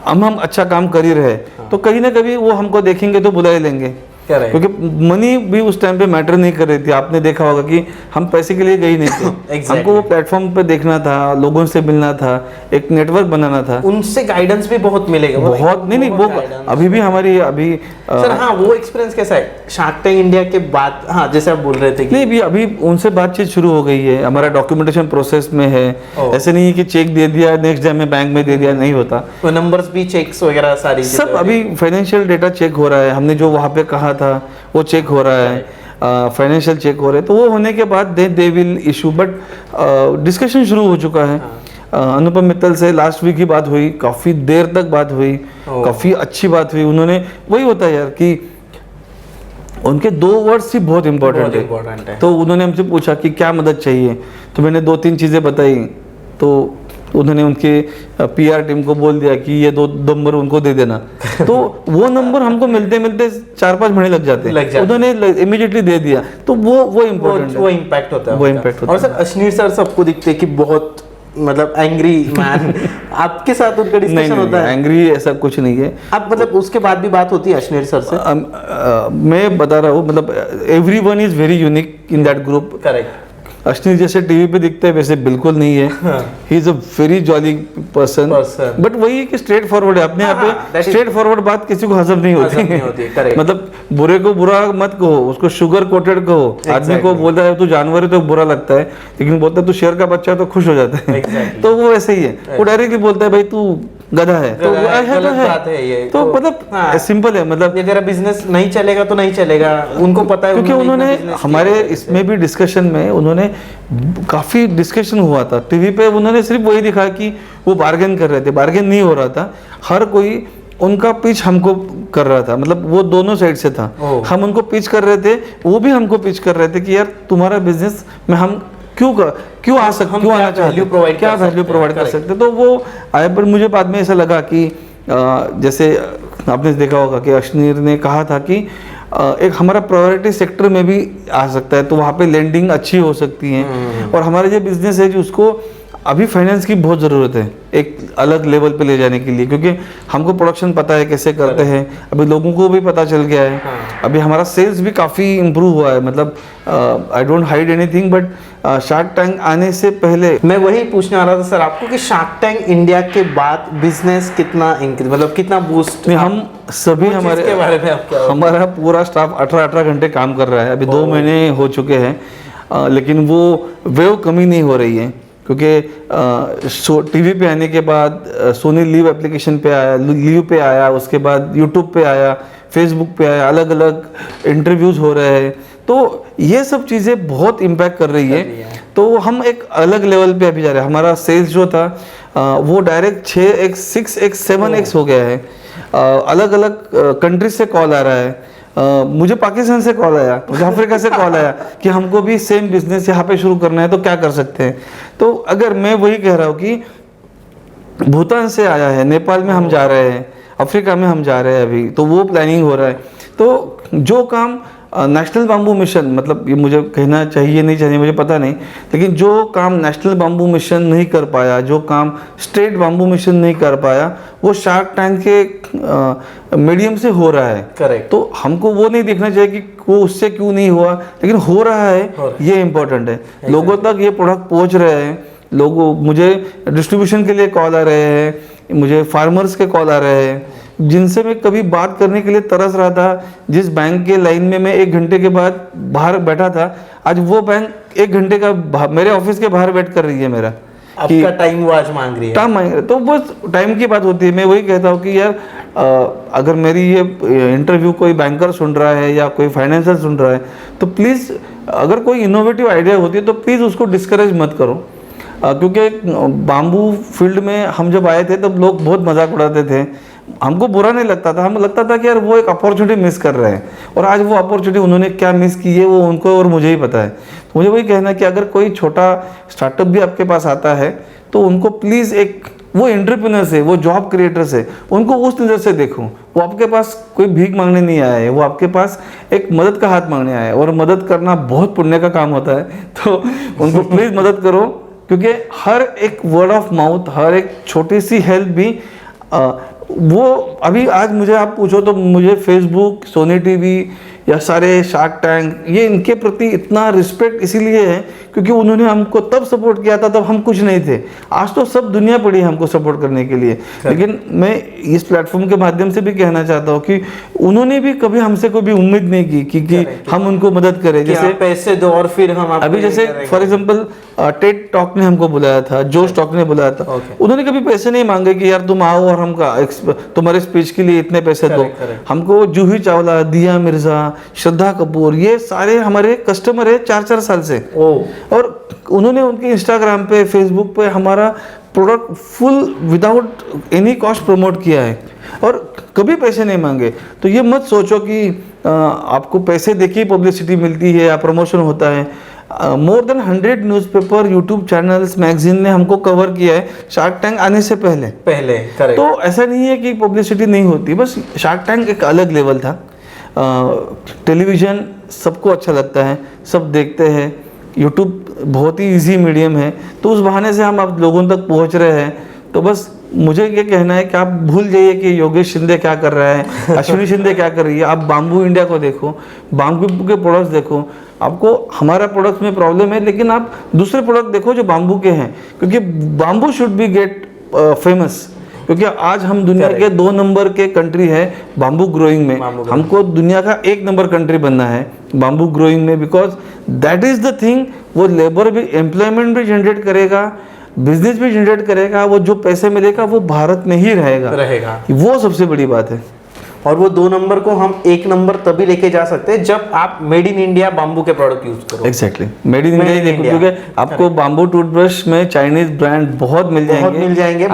हम अच्छा काम कर ही रहे तो कहीं ना कभी वो हमको देखेंगे तो बुला ही लेंगे, क्योंकि मनी भी उस टाइम पे मैटर नहीं कर रही थी। आपने देखा होगा कि हम पैसे के लिए गए नहीं थे। हमको वो प्लेटफॉर्म पे देखना था, लोगों से मिलना था, एक नेटवर्क बनाना था। उनसे गाइडेंस भी बहुत मिलेगा, बहुत नहीं वो अभी भी हमारी सर हाँ वो एक्सपीरियंस कैसा है शार्क टैंक इंडिया के बाद? हाँ जैसे आप बोल रहे थे कि नहीं अभी उनसे बातचीत शुरू हो गई है, हमारा डॉक्यूमेंटेशन प्रोसेस में है। ऐसे नहीं है कि चेक दे दिया नेक्स्ट डे में बैंक में दे दिया, नहीं होता। नंबर्स भी, चेक्स वगैरह सारी सब अभी फाइनेंशियल डेटा चेक हो रहा है। हमने जो वहाँ पे कहा था वो चेक हो रहा है, फाइनेंशियल चेक हो रहे हैं। तो वो होने के बाद they will issue, but discussion शुरू हो चुका है। अनुपम मित्तल से लास्ट वीक ही बात हुई, काफ़ी देर तक बात हुई, काफ़ी अच्छी बात हुई। उन्होंने वही होता है यार कि उनके 2 वर्ड्स ही बहुत इंपॉर्टेंट है। तो उन्होंने हमसे पूछा कि क्या मदद चाहिए, तो मैंने 2-3 चीज़ें बताई। तो उन्होंने उनके पीआर टीम को बोल दिया कि ये 2 नंबर उनको दे देना। तो वो नंबर हमको मिलते 4-5 महीने लग जाते हैं। उन्होंने इमीडिएटली दे दिया। तो वो इम्पोर्टेंट, वो इम्पैक्ट होता है, वो इम्पैक्ट होता है। और सर अश्नीर सर सबको दिखते कि बहुत मतलब एंग्री मैन, आपके साथ उनका डिस्कशन होता है? एंग्री ऐसा कुछ नहीं है। आप मतलब उसके बाद भी बात होती है अश्नीर सर से? मैं बता रहा हूँ, मतलब everyone is very unique in that group. Correct. Ashneer जैसे टीवी पे दिखते हैं वैसे बिल्कुल नहीं है। He is a very jolly person, but वही है कि स्ट्रेट फॉरवर्ड है अपने आप पे। स्ट्रेट फॉरवर्ड बात किसी को हजम नहीं होती। मतलब बुरे को बुरा मत कहो, उसको शुगर कोटेड कहो। आदमी को बोलता है तू जानवर है तो बुरा लगता है, लेकिन बोलता है तू शेर का बच्चा है तो खुश हो जाता है। तो वो ऐसे ही है, वो डायरेक्टली बोलता है भाई तू गधा है, तो बात है ये। तो मतलब सिंपल है, मतलब ये तेरा बिजनेस नहीं चलेगा तो नहीं चलेगा, उनको पता है। क्योंकि उन्होंने हमारे इसमें भी डिस्कशन में उन्होंने काफी डिस्कशन हुआ था टीवी पे। उन्होंने सिर्फ वही दिखा कि वो बार्गेन कर रहे थे, बार्गेन नहीं हो रहा था। हर कोई उनका पिच हमको कर रहा था, मतलब वो दोनों साइड से था। हम उनको पिच कर रहे थे, वो भी हमको पिच कर रहे थे कि यार तुम्हारा बिजनेस में हम क्यों आ सकते, क्यों आना चाहते, क्या वैल्यू प्रोवाइड कर सकते। तो वो आए, पर मुझे बाद में ऐसा लगा कि जैसे आपने देखा होगा कि अश्नीर ने कहा था कि एक हमारा प्रायोरिटी सेक्टर में भी आ सकता है, तो वहाँ पे लेंडिंग अच्छी हो सकती है। और हमारा जो बिजनेस है जो उसको अभी फाइनेंस की बहुत ज़रूरत है एक अलग लेवल पे ले जाने के लिए, क्योंकि हमको प्रोडक्शन पता है कैसे करते हैं, अभी लोगों को भी पता चल गया है। अभी हमारा सेल्स भी काफ़ी इम्प्रूव हुआ है, मतलब I don't hide anything, but shark tank आने से पहले मैं वही पूछने वाला था सर आपको कि शार्क टैंक इंडिया के बाद बिजनेस कितना इंक्रीज, मतलब कितना बूस्ट। हम सभी हमारे बारे में आप क्या, हमारा पूरा स्टाफ 18 घंटे काम कर रहा है। अभी 2 महीने हो चुके हैं, लेकिन वो वेव कमी नहीं हो रही है, क्योंकि टीवी पे आने के बाद सोनी लीव एप्लीकेशन पे आया, लीव पे आया, उसके बाद यूट्यूब पे आया, फेसबुक पे आया, अलग अलग इंटरव्यूज़ हो रहे हैं। तो ये सब चीज़ें बहुत इम्पैक्ट कर रही है। तो हम एक अलग लेवल पे अभी जा रहे हैं। हमारा सेल्स जो था वो डायरेक्ट 6x 6x 7x हो गया है। अलग अलग कंट्री से कॉल आ रहा है। मुझे पाकिस्तान से कॉल आया, मुझे अफ्रीका से कॉल आया कि हमको भी सेम बिजनेस यहाँ पे शुरू करना है, तो क्या कर सकते हैं। तो अगर मैं वही कह रहा हूँ कि भूटान से आया है, नेपाल में हम जा रहे हैं, अफ्रीका में हम जा रहे हैं अभी, तो वो प्लानिंग हो रहा है। तो जो काम नेशनल बाम्बू मिशन, मतलब ये मुझे कहना चाहिए नहीं चाहिए मुझे पता नहीं, लेकिन जो काम नेशनल बाम्बू मिशन नहीं कर पाया, जो काम स्टेट बाम्बू मिशन नहीं कर पाया, वो शार्क टैंक के मीडियम से हो रहा है। करेक्ट। तो हमको वो नहीं देखना चाहिए कि वो उससे क्यों नहीं हुआ, लेकिन हो रहा है, ये इम्पोर्टेंट है। लोगों तक ये प्रोडक्ट पहुंच रहे हैं, लोगों, मुझे डिस्ट्रीब्यूशन के लिए कॉल आ रहे हैं, मुझे फार्मर्स के कॉल आ रहे हैं, जिनसे मैं कभी बात करने के लिए तरस रहा था। जिस बैंक के लाइन में मैं 1 घंटे के बाद बाहर बैठा था, आज वो बैंक 1 घंटे का मेरे ऑफिस के बाहर वेट कर रही है मेरा, आपका टाइम वो आज मांग रही है। टाइम मांग रही है। तो बस टाइम की बात होती है। मैं वही कहता हूँ कि यार अगर मेरी ये इंटरव्यू कोई बैंकर सुन रहा है या कोई फाइनेंशियल सुन रहा है, तो प्लीज़ अगर कोई इनोवेटिव आइडिया होती है तो प्लीज़ उसको डिस्करेज मत करो। क्योंकि बाम्बू फील्ड में हम जब आए थे तब लोग बहुत मजाक उड़ाते थे, हमको बुरा नहीं लगता था, हमें लगता था कि यार वो एक अपॉर्चुनिटी मिस कर रहे हैं। और आज वो अपॉर्चुनिटी उन्होंने क्या मिस की है वो उनको और मुझे ही पता है। तो मुझे वही कहना है कि अगर कोई छोटा स्टार्टअप भी आपके पास आता है तो उनको प्लीज़ एक, वो एंटरप्रेन्योर्स है, वो जॉब क्रिएटर्स है, उनको उस नज़र से देखो। वो आपके पास कोई भीख मांगने नहीं आया है, वो आपके पास एक मदद का हाथ मांगने आया है, और मदद करना बहुत पुण्य का काम होता है। तो उनको प्लीज़ मदद करो, क्योंकि हर एक वर्ड ऑफ माउथ, हर एक छोटी सी हेल्प भी वो अभी आज मुझे आप पूछो तो मुझे फेसबुक, सोनी टीवी या सारे शार्क टैंक, ये इनके प्रति इतना रिस्पेक्ट इसीलिए है क्योंकि उन्होंने हमको तब सपोर्ट किया था, तब हम कुछ नहीं थे। आज तो सब दुनिया पड़ी है हमको सपोर्ट करने के लिए। लेकिन मैं इस प्लेटफॉर्म के माध्यम से भी कहना चाहता हूँ कि उन्होंने भी कभी हमसे कोई भी उम्मीद नहीं की कि हम उनको मदद करें, जैसे पैसे दो और फिर हम अभी जैसे फॉर एग्जाम्पल टेड टॉक ने हमको बुलाया था, जोश टॉक ने बुलाया था, उन्होंने कभी पैसे नहीं मांगे कि यार तुम आओ और हम तुम्हारे स्पीच के लिए इतने पैसे दो। हमको जूही चावला, दिया मिर्जा, श्रद्धा कपूर, ये सारे हमारे कस्टमर है 4-4 साल से। और उन्होंने उनके इंस्टाग्राम पे, फेसबुक पे हमारा product full without any cost promote किया है और कभी पैसे नहीं मांगे। तो ये मत सोचो कि आपको पैसे देके पब्लिसिटी मिलती है या प्रमोशन होता है। More than 100 newspaper, YouTube channels, magazine ने हमको कवर किया है शार्क टैंक आने से पहले। करेक्ट। तो ऐसा नहीं है कि पब्लिसिटी नहीं होती, बस शार्क टैंक एक अलग लेवल था। टेलीविज़न सबको अच्छा लगता है, सब देखते हैं, यूट्यूब बहुत ही इजी मीडियम है, तो उस बहाने से हम अब लोगों तक पहुंच रहे हैं। तो बस मुझे ये कहना है कि आप भूल जाइए कि योगेश शिंदे क्या कर रहा है, अश्विनी शिंदे क्या कर रही है। आप बाम्बू इंडिया को देखो, बाम्बू के प्रोडक्ट्स देखो। आपको हमारा प्रोडक्ट्स में प्रॉब्लम है, लेकिन आप दूसरे प्रोडक्ट देखो जो बाम्बू के हैं, क्योंकि bamboo should be get famous. क्योंकि आज हम दुनिया के 2 नंबर के कंट्री है बाम्बू ग्रोइंग में, हमको दुनिया का 1 नंबर कंट्री बनना है बाम्बू ग्रोइंग में, because that is the thing. वो लेबर भी, एम्प्लॉयमेंट भी जनरेट करेगा, बिजनेस भी जनरेट करेगा, वो जो पैसे मिलेगा वो भारत में ही रहेगा। वो सबसे बड़ी बात है। और वो 2 नंबर को हम 1 नंबर तभी लेके जा सकते हैं जब आप मेड इन इंडिया बाम्बू के प्रोडक्ट यूज करो। एग्जैक्टली, मेड इन इंडिया ही देखो, क्योंकि आपको बाम्बू टूथब्रश में चाइनीज ब्रांड बहुत मिल जाएंगे।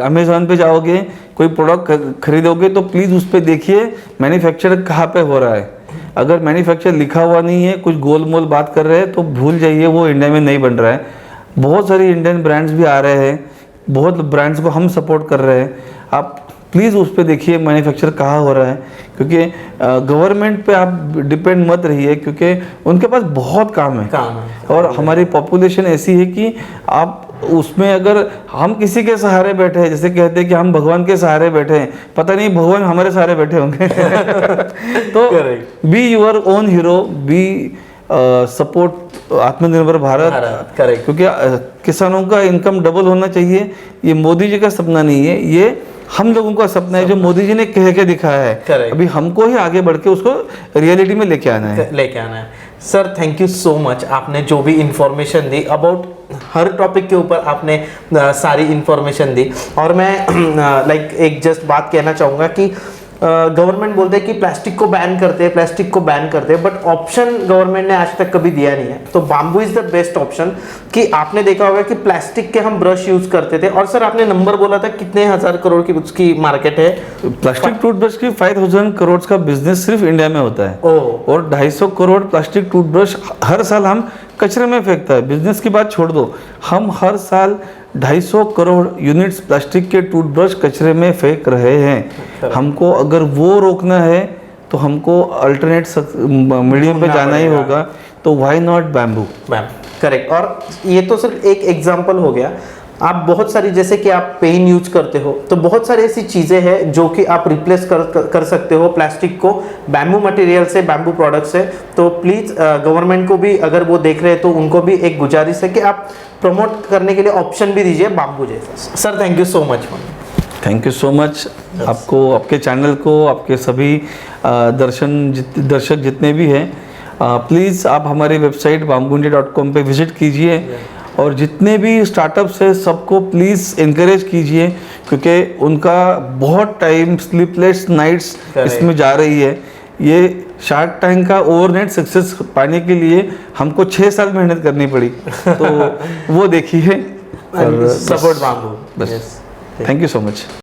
अमेजोन पे जाओगे, कोई प्रोडक्ट खरीदोगे तो प्लीज उस पर देखिए मैन्युफैक्चर कहाँ पे हो रहा है। अगर मैन्युफैक्चर लिखा हुआ नहीं है, कुछ गोल मोल बात कर रहे हैं, तो भूल जाइए, वो इंडिया में नहीं बन रहा है। बहुत सारी इंडियन ब्रांड्स भी आ रहे हैं, बहुत ब्रांड्स को हम सपोर्ट कर रहे हैं। आप प्लीज़ उस पर देखिए मैन्युफैक्चर कहाँ हो रहा है, क्योंकि गवर्नमेंट पे आप डिपेंड मत रहिए, क्योंकि उनके पास बहुत काम है। और हमारी पॉपुलेशन ऐसी है कि आप उसमें, अगर हम किसी के सहारे बैठे हैं, जैसे कहते हैं कि हम भगवान के सहारे बैठे हैं, पता नहीं भगवान हमारे सहारे बैठे होंगे। तो be your own hero, be support Aatmanirbhar Bharat, क्योंकि किसानों का इनकम डबल होना चाहिए। ये मोदी जी का सपना नहीं है, ये हम लोगों का सपना है, जो मोदी जी ने कह के दिखाया है। अभी हमको ही आगे बढ़ के उसको रियलिटी में लेके आना है। Sir thank you so much, आपने जो भी information the about her topic के ऊपर आपने सारी इंफॉर्मेशन दी। और मैं एक जस्ट बात कहना चाहूँगा कि गवर्नमेंट बोलते हैं कि प्लास्टिक को बैन करते हैं, बट ऑप्शन गवर्नमेंट ने आज तक कभी दिया नहीं है। तो bamboo is the best option. कि आपने देखा होगा कि प्लास्टिक के हम ब्रश यूज करते थे, और सर आपने नंबर बोला था कितने 1000 करोड़ की उसकी मार्केट है। प्लास्टिक टूथब्रश की 5000 करोड़ का बिजनेस सिर्फ इंडिया में होता है। और 250 करोड़ प्लास्टिक टूथब्रश हर साल हम कचरे में फेंकता है। बिजनेस की बात छोड़ दो, हम हर साल 250 करोड़ यूनिट्स प्लास्टिक के टूथब्रश कचरे में फेंक रहे हैं। हमको अगर वो रोकना है तो हमको अल्टरनेट मीडियम पे जाना ही होगा। तो व्हाई नॉट बैम्बू? करेक्ट। और ये तो सिर्फ एक एग्जांपल हो गया। आप बहुत सारी, जैसे कि आप पेन यूज करते हो, तो बहुत सारी ऐसी चीज़ें हैं जो कि आप रिप्लेस कर सकते हो प्लास्टिक को बैम्बू मटेरियल से, बैम्बू प्रोडक्ट से। तो प्लीज़ गवर्नमेंट को भी, अगर वो देख रहे हैं तो उनको भी एक गुजारिश है कि आप प्रमोट करने के लिए ऑप्शन भी दीजिए बाम्बू जैसा। Sir thank you so much. Thank you so much आपको, आपके चैनल को, आपके सभी दर्शक जितने भी हैं, प्लीज़ आप हमारी वेबसाइट bambooindia.com पे विजिट कीजिए। और जितने भी स्टार्टअप्स हैं सबको प्लीज़ इनकरेज कीजिए, क्योंकि उनका बहुत टाइम, स्लीपलेस नाइट्स इसमें जा रही है। ये शार्क टैंक का ओवरनाइट सक्सेस पाने के लिए हमको 6 साल मेहनत करनी पड़ी। तो वो देखिए, सपोर्ट बाम्बू। बस। Thank you so much.